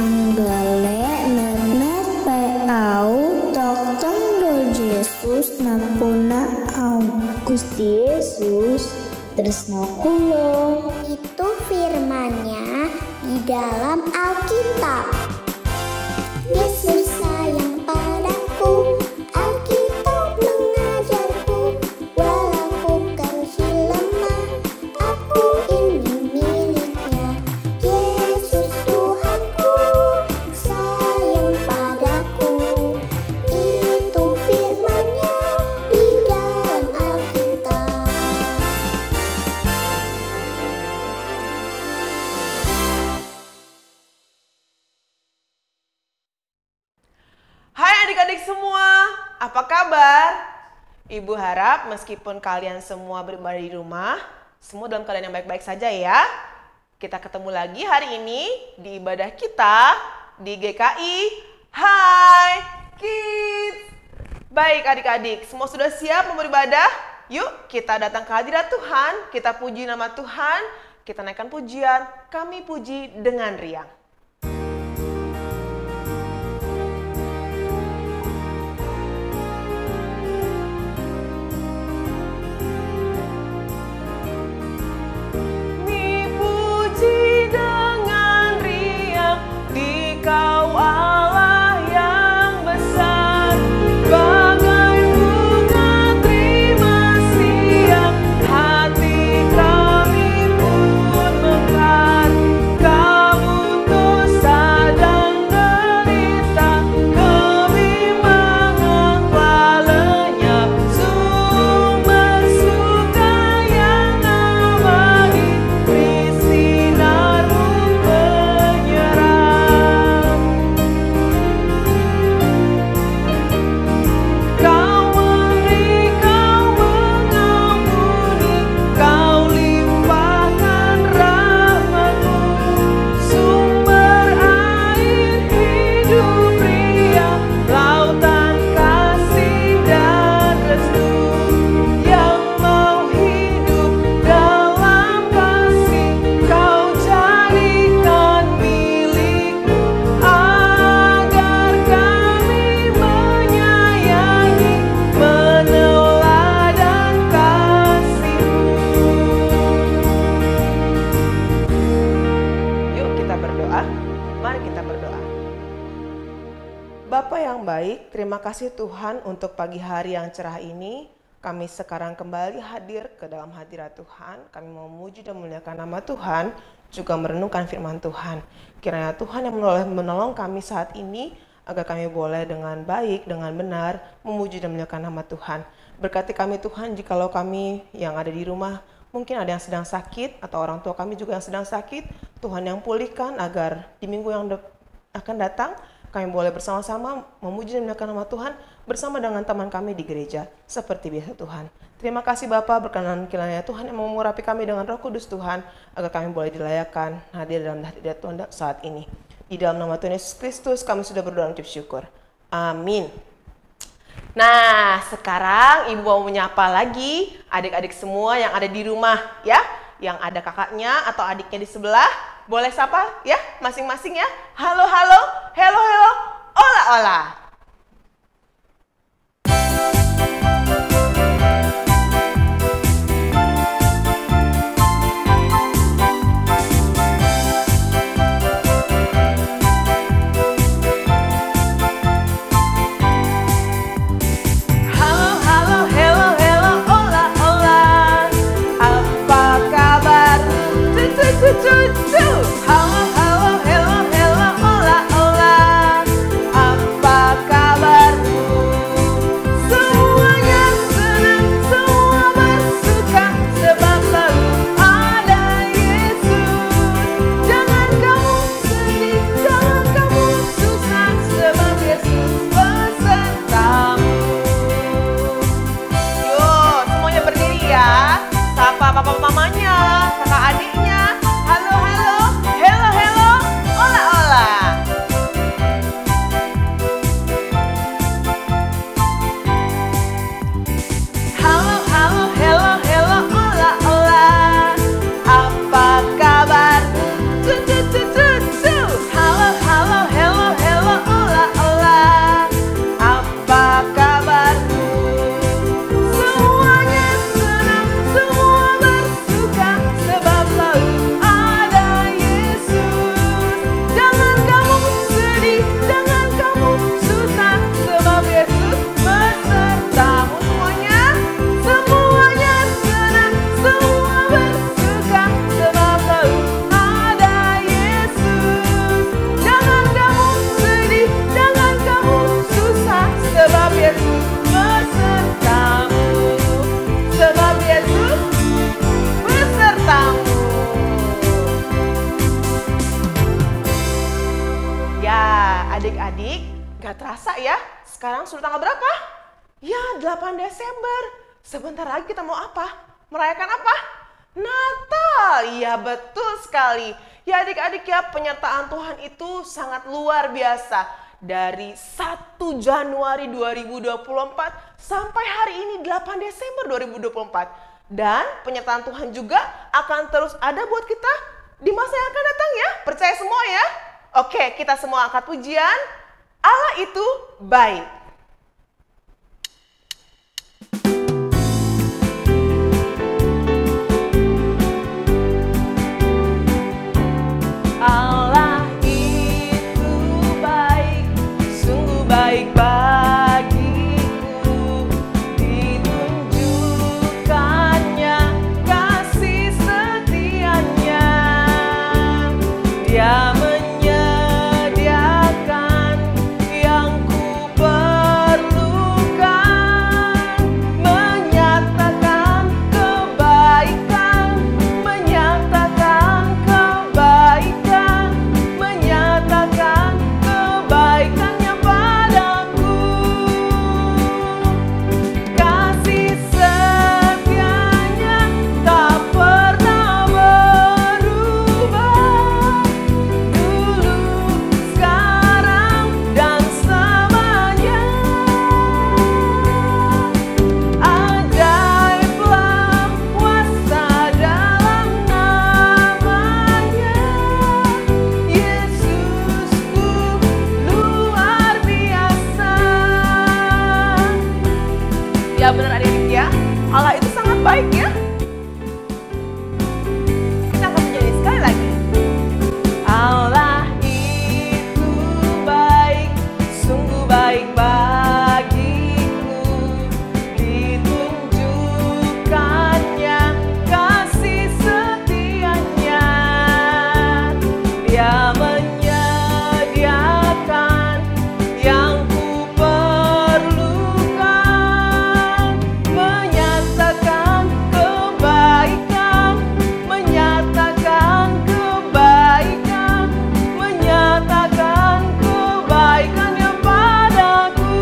Anggale net pau dokter Yesus nampuna au. Gusti Yesus tresno kula. Itu firman-Nya di dalam Alkitab. Yesus sayang padaku, Alkitab mengajarku, walau kau lemah, aku ini miliknya. Yesus Tuhanku, sayang padaku, itu firman-Nya di dalam Alkitab. Hai adik-adik semua, apa kabar? Ibu harap meskipun kalian semua beribadah di rumah, semua dalam keadaan yang baik-baik saja ya. Kita ketemu lagi hari ini di ibadah kita di GKI Hai Kids. Baik adik-adik, semua sudah siap mau beribadah? Yuk kita datang ke hadirat Tuhan, kita puji nama Tuhan, kita naikkan pujian, kami puji dengan riang. Kau Allah yang besar, bagai bunga terima siang, hati kami pun mekar. Kamu tuh sedang derita, kebimbangan lenyap, sumber suka yang abadi, beri sinarmu penyerah. Bapa yang baik, terima kasih Tuhan untuk pagi hari yang cerah ini. Kami sekarang kembali hadir ke dalam hadirat Tuhan. Kami mau memuji dan memuliakan nama Tuhan, juga merenungkan firman Tuhan. Kiranya Tuhan yang menolong kami saat ini, agar kami boleh dengan baik, dengan benar, memuji dan memuliakan nama Tuhan. Berkati kami Tuhan, jikalau kami yang ada di rumah, mungkin ada yang sedang sakit, atau orang tua kami juga yang sedang sakit, Tuhan yang pulihkan agar di minggu yang akan datang, kami boleh bersama-sama memuji dan memuliakan nama Tuhan bersama dengan teman kami di gereja seperti biasa Tuhan. Terima kasih Bapa, berkenan kiranya Tuhan yang mengurapi kami dengan Roh Kudus Tuhan agar kami boleh dilayakkan hadir dalam hadirat Tuhan saat ini. Di dalam nama Tuhan Yesus Kristus kami sudah berdoa dan ucap syukur. Amin. Nah, sekarang Ibu mau menyapa lagi adik-adik semua yang ada di rumah ya, yang ada kakaknya atau adiknya di sebelah. Boleh sapa ya masing-masing ya. Halo, halo, hello, hello, ola, ola. Halo, halo, hello, hello, ola, ola. Apa kabar? Halo, halo, hello, hello, ola, ola. Apa Adik-adik, gak terasa ya, sekarang sudah tanggal berapa? Ya, 8 Desember. Sebentar lagi kita mau apa? Merayakan apa? Natal. Iya, betul sekali. Ya adik-adik ya, penyertaan Tuhan itu sangat luar biasa. Dari 1 Januari 2024 sampai hari ini 8 Desember 2024. Dan penyertaan Tuhan juga akan terus ada buat kita di masa yang akan datang ya. Percaya semua ya? Oke, kita semua angkat pujian. Allah itu baik. Allah itu baik, sungguh baik bagiku. Ditunjukkannya kasih setianya. Dia menyediakan yang ku perlukan, menyatakan kebaikan, menyatakan kebaikan, menyatakan kebaikannya padaku. Kasih setianya tak pernah berubah, dulu, sekarang, dan selamanya. Ajaiblah kuasa dalam namanya. Yesusku luar biasa. Ya benar adik-adik ya, Allah itu sangat baik ya. Kita akan menyanyi sekali lagi. Allah itu baik, sungguh baik bagiku. Ditunjukkannya kasih setianya. Dia menyediakan yang ku perlukan, menyatakan kebaikan, menyatakan kebaikan, menyatakan kebaikannya padaku.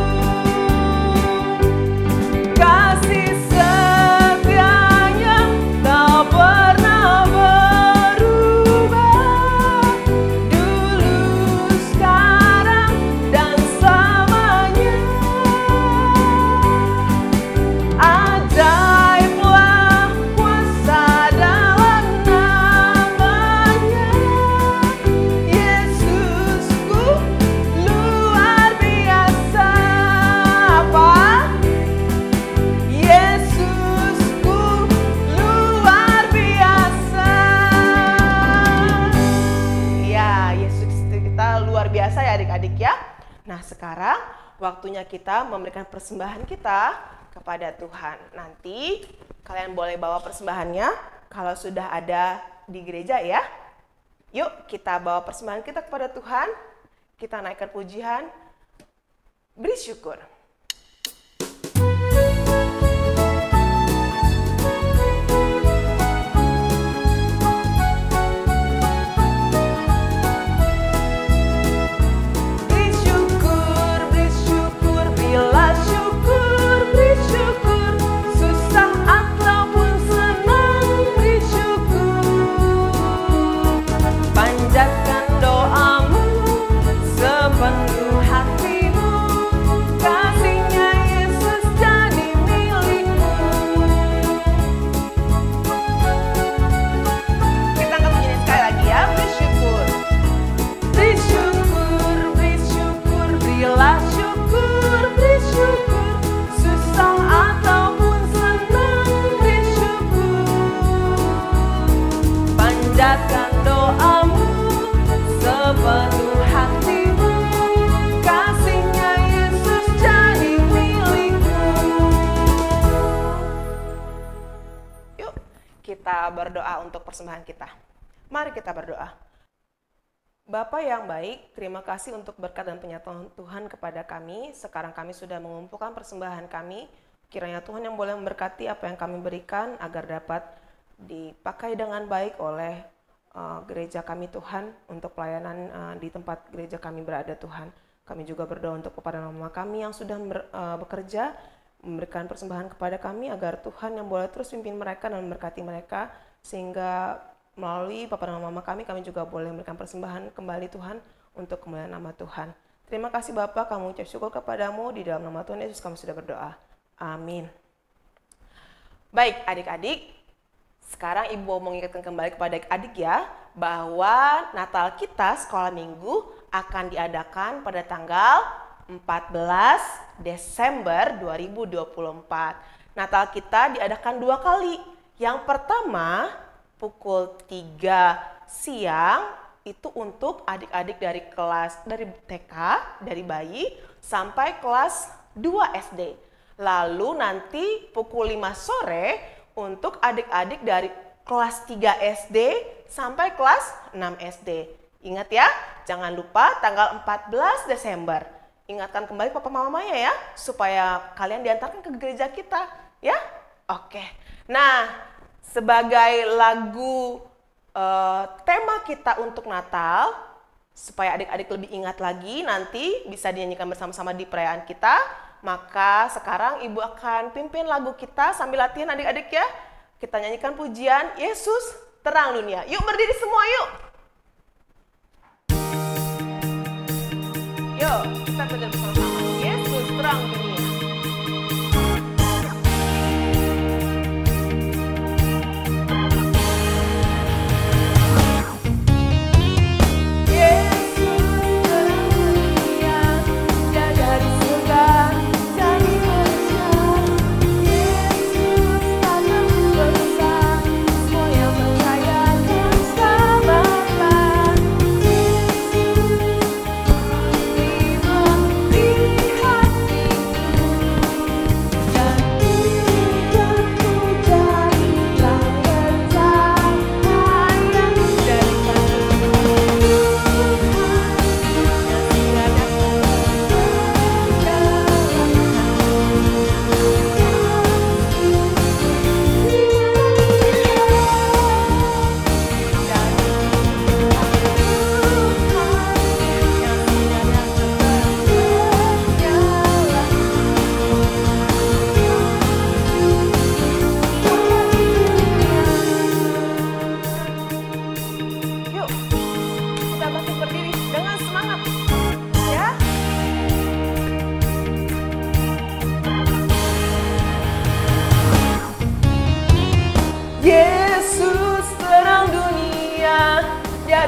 Kasih setianya tak pernah berubah, dulu, sekarang, dan selamanya. Ajaiblah kuasa dalam namanya. Yesusku luar biasa. Apa? Yesusku luar biasa. Ya, Yesus kita luar biasa ya adik-adik ya. Nah sekarang waktunya kita memberikan persembahan kita kepada Tuhan. Nanti kalian boleh bawa persembahannya kalau sudah ada di gereja ya. Yuk kita bawa persembahan kita kepada Tuhan. Kita naikkan pujian, beri syukur. Beri syukur, bila syukur, beri syukur. Susah ataupun senang, beri syukur. Panjatkan doamu sepenuh hatimu, kasihnya Yesus jadi milikmu. Kita akan menyanyi sekali lagi ya, beri syukur. Beri syukur, beri syukur, berilah syukur, beri syukur. Susah ataupun senang, beri syukur. Panjatkan doamu sepenuh hatimu, kasihnya Yesus jadi milikmu. Yuk kita berdoa untuk persembahan kita. Mari kita berdoa. Bapa yang baik, terima kasih untuk berkat dan penyertaan Tuhan kepada kami. Sekarang kami sudah mengumpulkan persembahan kami. Kiranya Tuhan yang boleh memberkati apa yang kami berikan agar dapat dipakai dengan baik oleh gereja kami Tuhan, untuk pelayanan di tempat gereja kami berada Tuhan. Kami juga berdoa untuk Papa dan Mama kami yang sudah bekerja, memberikan persembahan kepada kami agar Tuhan yang boleh terus pimpin mereka dan memberkati mereka, sehingga melalui Papa dan Mama kami juga boleh memberikan persembahan kembali Tuhan untuk kemuliaan nama Tuhan. Terima kasih Bapa, kami ucap syukur kepadamu, di dalam nama Tuhan Yesus kami sudah berdoa. Amin. Baik adik-adik, sekarang Ibu mau mengingatkan kembali kepada adik-adik ya, bahwa Natal kita sekolah minggu akan diadakan pada tanggal 14 Desember 2024. Natal kita diadakan 2 kali. Yang pertama pukul 3 siang itu untuk adik-adik dari TK, dari bayi sampai kelas 2 SD. Lalu nanti pukul 5 sore untuk adik-adik dari kelas 3 SD sampai kelas 6 SD. Ingat ya, jangan lupa tanggal 14 Desember. Ingatkan kembali Papa Mamanya ya, supaya kalian diantarkan ke gereja kita ya. Oke. Nah, sebagai lagu tema kita untuk Natal, supaya adik-adik lebih ingat lagi, nanti bisa dinyanyikan bersama-sama di perayaan kita. Maka sekarang Ibu akan pimpin lagu kita sambil latihan adik-adik ya. Kita nyanyikan pujian Yesus Terang Dunia. Yuk berdiri semua yuk. Yuk kita belajar bersama-sama. Yesus Terang Dunia.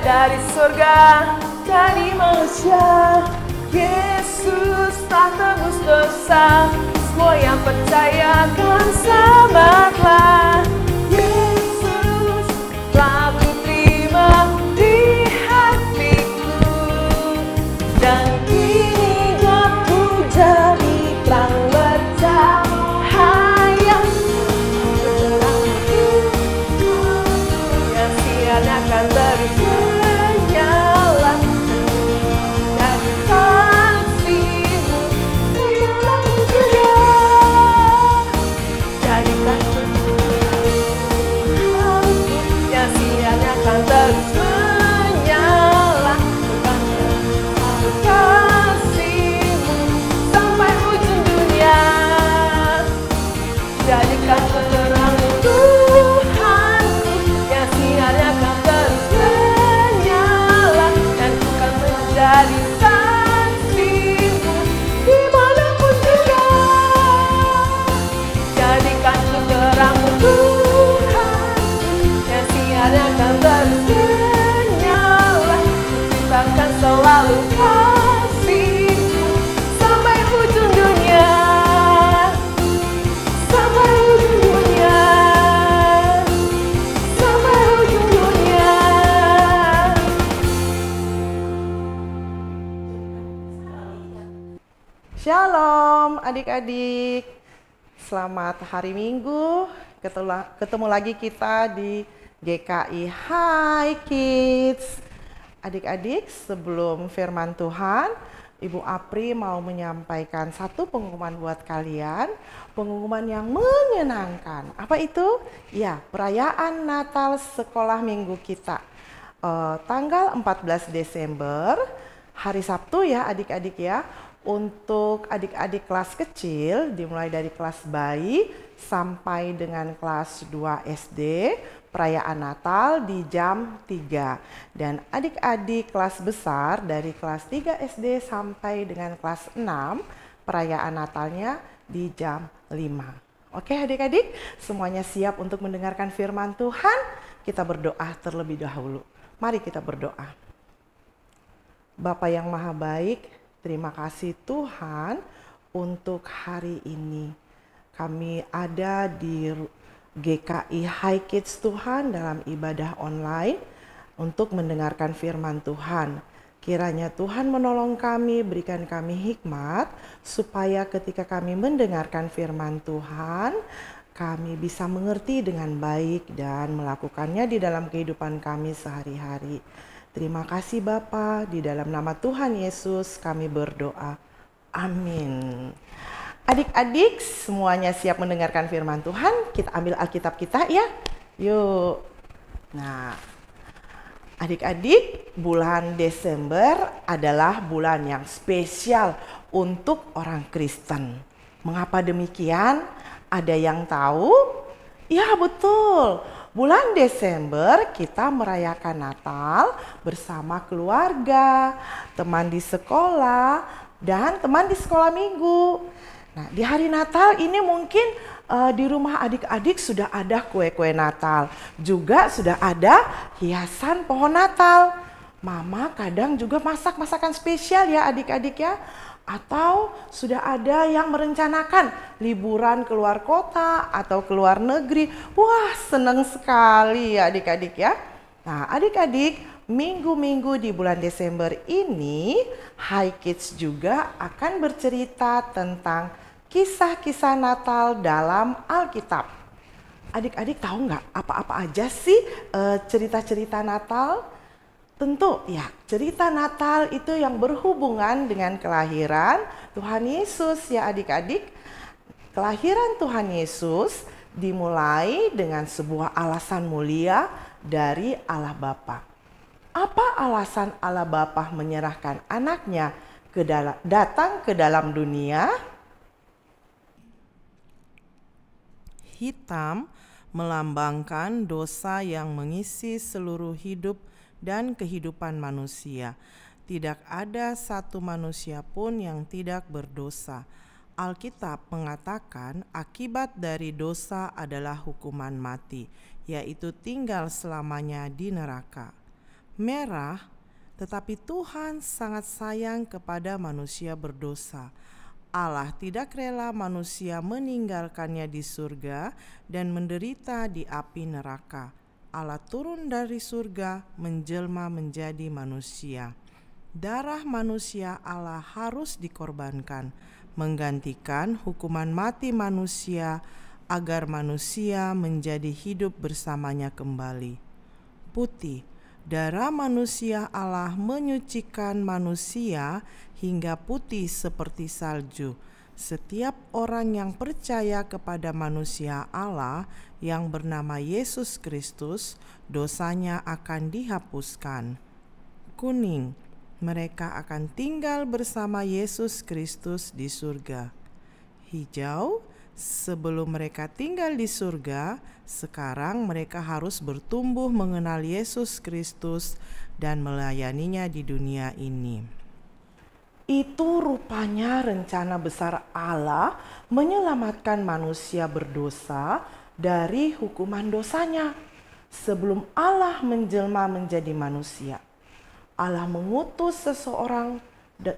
Dari surga jadi manusia, Yesus tak tebus dosa. Semua yang percaya kan selamatlah. Yesus telah kuterima di hatiku, dan kini hidupku jadi terang bercahaya. Yang sianakan terus selalu kasih-Mu sampai ujung dunia, sampai ujung dunia, sampai ujung dunia. Shalom adik-adik, selamat hari Minggu, ketemu lagi kita di GKI Hi Kids. Adik-adik, sebelum firman Tuhan, Ibu Apri mau menyampaikan satu pengumuman buat kalian, pengumuman yang menyenangkan. Apa itu? Ya, perayaan Natal sekolah minggu kita. tanggal 14 Desember, hari Sabtu ya adik-adik ya. Untuk adik-adik kelas kecil dimulai dari kelas bayi sampai dengan kelas 2 SD, perayaan Natal di jam 3. Dan adik-adik kelas besar dari kelas 3 SD sampai dengan kelas 6, perayaan Natalnya di jam 5. Oke adik-adik, semuanya siap untuk mendengarkan firman Tuhan? Kita berdoa terlebih dahulu. Mari kita berdoa. Bapa yang maha baik, terima kasih Tuhan untuk hari ini. Kami ada di GKI High Kids Tuhan dalam ibadah online untuk mendengarkan firman Tuhan. Kiranya Tuhan menolong kami, berikan kami hikmat supaya ketika kami mendengarkan firman Tuhan, kami bisa mengerti dengan baik dan melakukannya di dalam kehidupan kami sehari-hari. Terima kasih Bapa, di dalam nama Tuhan Yesus kami berdoa. Amin. Adik-adik semuanya siap mendengarkan firman Tuhan? Kita ambil Alkitab kita ya. Yuk. Nah, adik-adik, bulan Desember adalah bulan yang spesial untuk orang Kristen. Mengapa demikian? Ada yang tahu? Ya betul. Bulan Desember kita merayakan Natal bersama keluarga, teman di sekolah, dan teman di sekolah minggu. Nah, di hari Natal ini mungkin di rumah adik-adik sudah ada kue-kue Natal. Juga sudah ada hiasan pohon Natal. Mama kadang juga masak masakan spesial ya adik-adik ya. Atau sudah ada yang merencanakan liburan keluar kota atau keluar negeri. Wah, senang sekali ya adik-adik ya. Nah, adik-adik, minggu-minggu di bulan Desember ini, High Kids juga akan bercerita tentang kisah-kisah Natal dalam Alkitab. Adik-adik tahu nggak apa-apa aja sih cerita-cerita Natal? Tentu ya, cerita Natal itu yang berhubungan dengan kelahiran Tuhan Yesus ya adik-adik. Kelahiran Tuhan Yesus dimulai dengan sebuah alasan mulia dari Allah Bapa. Apa alasan Allah Bapa menyerahkan anaknya datang ke dalam dunia? Hitam melambangkan dosa yang mengisi seluruh hidup dan kehidupan manusia. Tidak ada satu manusia pun yang tidak berdosa. Alkitab mengatakan akibat dari dosa adalah hukuman mati, yaitu tinggal selamanya di neraka. Merah, tetapi Tuhan sangat sayang kepada manusia berdosa. Allah tidak rela manusia meninggalkannya di surga dan menderita di api neraka. Allah turun dari surga menjelma menjadi manusia. Darah manusia Allah harus dikorbankan, menggantikan hukuman mati manusia agar manusia menjadi hidup bersamanya kembali. Putih, darah manusia Allah menyucikan manusia hingga putih seperti salju. Setiap orang yang percaya kepada manusia Allah yang bernama Yesus Kristus, dosanya akan dihapuskan. Kuning, mereka akan tinggal bersama Yesus Kristus di surga. Hijau, sebelum mereka tinggal di surga, sekarang mereka harus bertumbuh mengenal Yesus Kristus dan melayaninya di dunia ini. Itu rupanya rencana besar Allah menyelamatkan manusia berdosa dari hukuman dosanya. Sebelum Allah menjelma menjadi manusia, Allah mengutus seseorang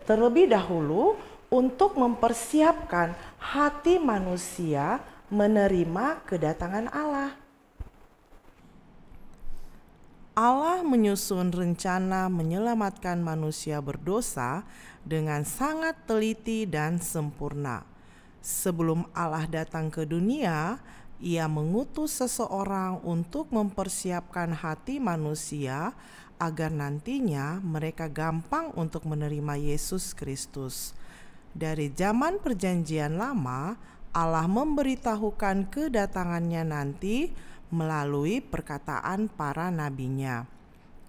terlebih dahulu untuk mempersiapkan hati manusia menerima kedatangan Allah. Allah menyusun rencana menyelamatkan manusia berdosa dengan sangat teliti dan sempurna. Sebelum Allah datang ke dunia, Ia mengutus seseorang untuk mempersiapkan hati manusia agar nantinya mereka gampang untuk menerima Yesus Kristus. Dari zaman Perjanjian Lama, Allah memberitahukan kedatangannya nanti melalui perkataan para nabinya.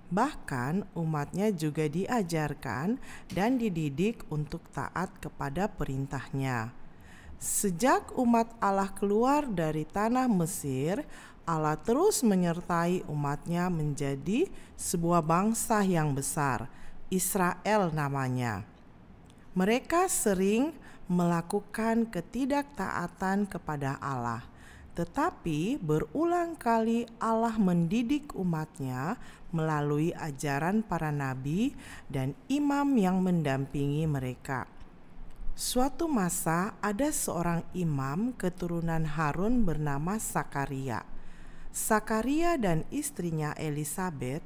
Bahkan umatnya juga diajarkan dan dididik untuk taat kepada perintahnya. Sejak umat Allah keluar dari tanah Mesir, Allah terus menyertai umatnya menjadi sebuah bangsa yang besar, Israel namanya. Mereka sering melakukan ketidaktaatan kepada Allah. Tetapi berulang kali Allah mendidik umatnya melalui ajaran para nabi dan imam yang mendampingi mereka. Suatu masa ada seorang imam keturunan Harun bernama Sakaria. Sakaria dan istrinya Elisabet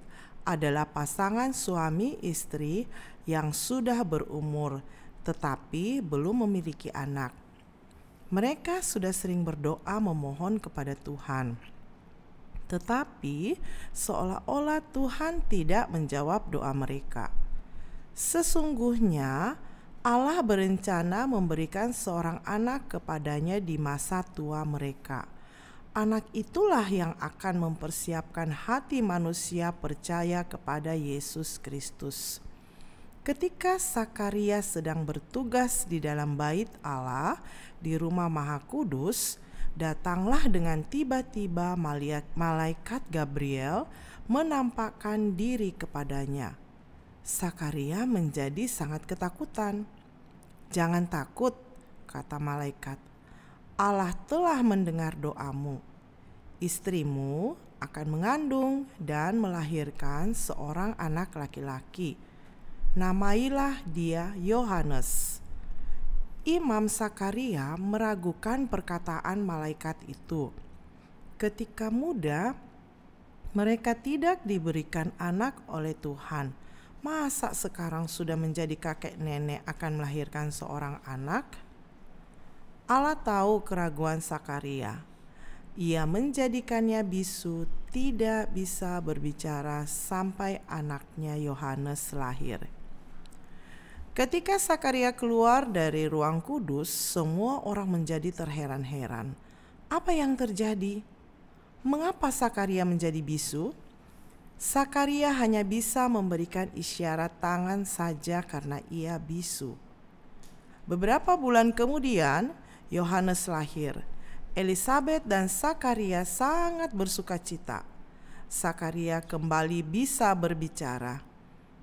adalah pasangan suami istri yang sudah berumur tetapi belum memiliki anak. Mereka sudah sering berdoa memohon kepada Tuhan. Tetapi seolah-olah Tuhan tidak menjawab doa mereka. Sesungguhnya Allah berencana memberikan seorang anak kepadanya di masa tua mereka. Anak itulah yang akan mempersiapkan hati manusia percaya kepada Yesus Kristus. Ketika Sakaria sedang bertugas di dalam bait Allah di rumah Maha Kudus, datanglah dengan tiba-tiba malaikat Gabriel menampakkan diri kepadanya. Sakaria menjadi sangat ketakutan. "Jangan takut," kata malaikat. "Allah telah mendengar doamu. Istrimu akan mengandung dan melahirkan seorang anak laki-laki. Namailah dia Yohanes." Imam Sakaria meragukan perkataan malaikat itu. Ketika muda, mereka tidak diberikan anak oleh Tuhan. Masa sekarang sudah menjadi kakek nenek akan melahirkan seorang anak? Allah tahu keraguan Sakaria. Ia menjadikannya bisu, tidak bisa berbicara sampai anaknya Yohanes lahir. Ketika Sakaria keluar dari ruang kudus, semua orang menjadi terheran-heran. Apa yang terjadi? Mengapa Sakaria menjadi bisu? Sakaria hanya bisa memberikan isyarat tangan saja karena ia bisu. Beberapa bulan kemudian, Yohanes lahir. Elisabet dan Sakaria sangat bersukacita. Sakaria kembali bisa berbicara.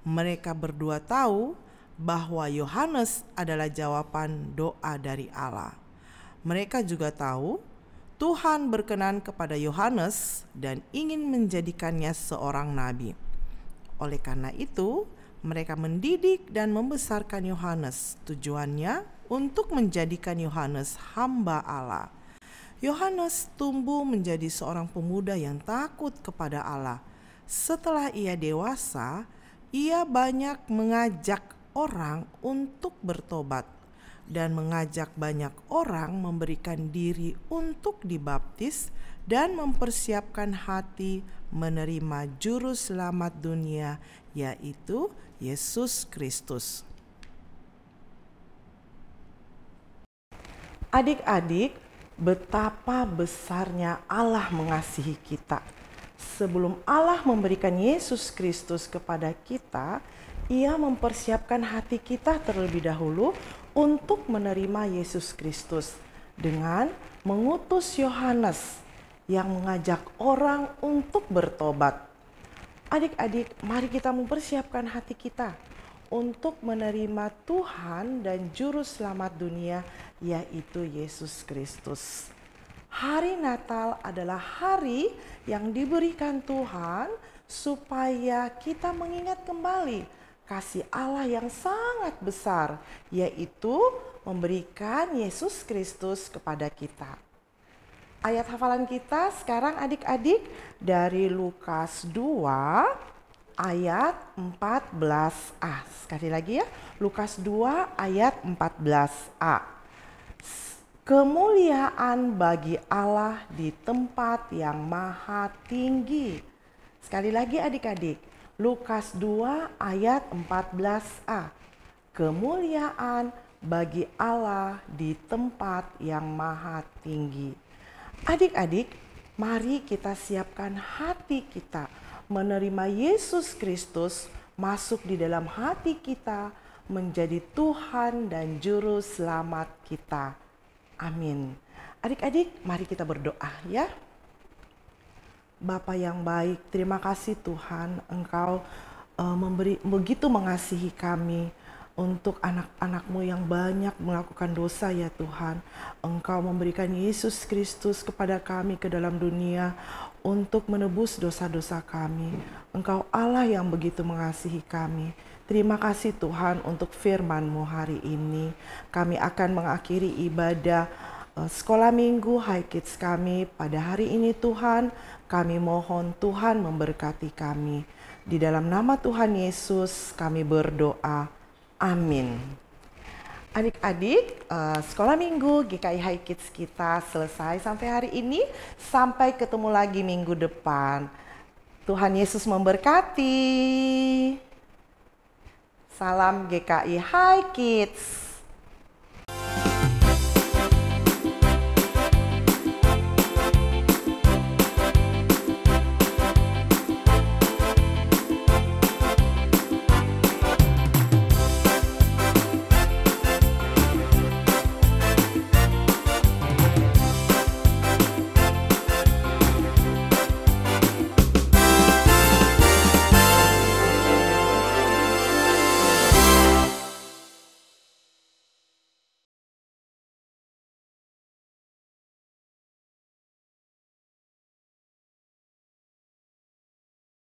Mereka berdua tahu bahwa Yohanes adalah jawaban doa dari Allah. Mereka juga tahu Tuhan berkenan kepada Yohanes dan ingin menjadikannya seorang nabi. Oleh karena itu, mereka mendidik dan membesarkan Yohanes. Tujuannya untuk menjadikan Yohanes hamba Allah. Yohanes tumbuh menjadi seorang pemuda yang takut kepada Allah. Setelah ia dewasa, ia banyak mengajak orang untuk bertobat dan mengajak banyak orang memberikan diri untuk dibaptis dan mempersiapkan hati menerima juru selamat dunia, yaitu Yesus Kristus. Adik-adik, betapa besarnya Allah mengasihi kita. Sebelum Allah memberikan Yesus Kristus kepada kita, Ia mempersiapkan hati kita terlebih dahulu untuk menerima Yesus Kristus dengan mengutus Yohanes yang mengajak orang untuk bertobat. Adik-adik, mari kita mempersiapkan hati kita untuk menerima Tuhan dan Juru Selamat dunia, yaitu Yesus Kristus. Hari Natal adalah hari yang diberikan Tuhan supaya kita mengingat kembali kasih Allah yang sangat besar, yaitu memberikan Yesus Kristus kepada kita. Ayat hafalan kita sekarang adik-adik dari Lukas 2 ayat 14a. Sekali lagi ya, Lukas 2 ayat 14a. Kemuliaan bagi Allah di tempat yang maha tinggi. Sekali lagi adik-adik, Lukas 2 ayat 14a. Kemuliaan bagi Allah di tempat yang maha tinggi. Adik-adik, mari kita siapkan hati kita menerima Yesus Kristus masuk di dalam hati kita, menjadi Tuhan dan Juru Selamat kita. Amin. Adik-adik, mari kita berdoa ya. Bapa yang baik, terima kasih Tuhan, Engkau begitu mengasihi kami. Untuk anak-anak-Mu yang banyak melakukan dosa ya Tuhan. Engkau memberikan Yesus Kristus kepada kami ke dalam dunia untuk menebus dosa-dosa kami. Engkau Allah yang begitu mengasihi kami. Terima kasih Tuhan untuk firman-Mu hari ini. Kami akan mengakhiri ibadah sekolah minggu High Kids kami pada hari ini Tuhan. Kami mohon Tuhan memberkati kami. Di dalam nama Tuhan Yesus kami berdoa. Amin. Adik-adik, sekolah minggu GKI High Kids kita selesai sampai hari ini. Sampai ketemu lagi minggu depan. Tuhan Yesus memberkati. Salam GKI High Kids.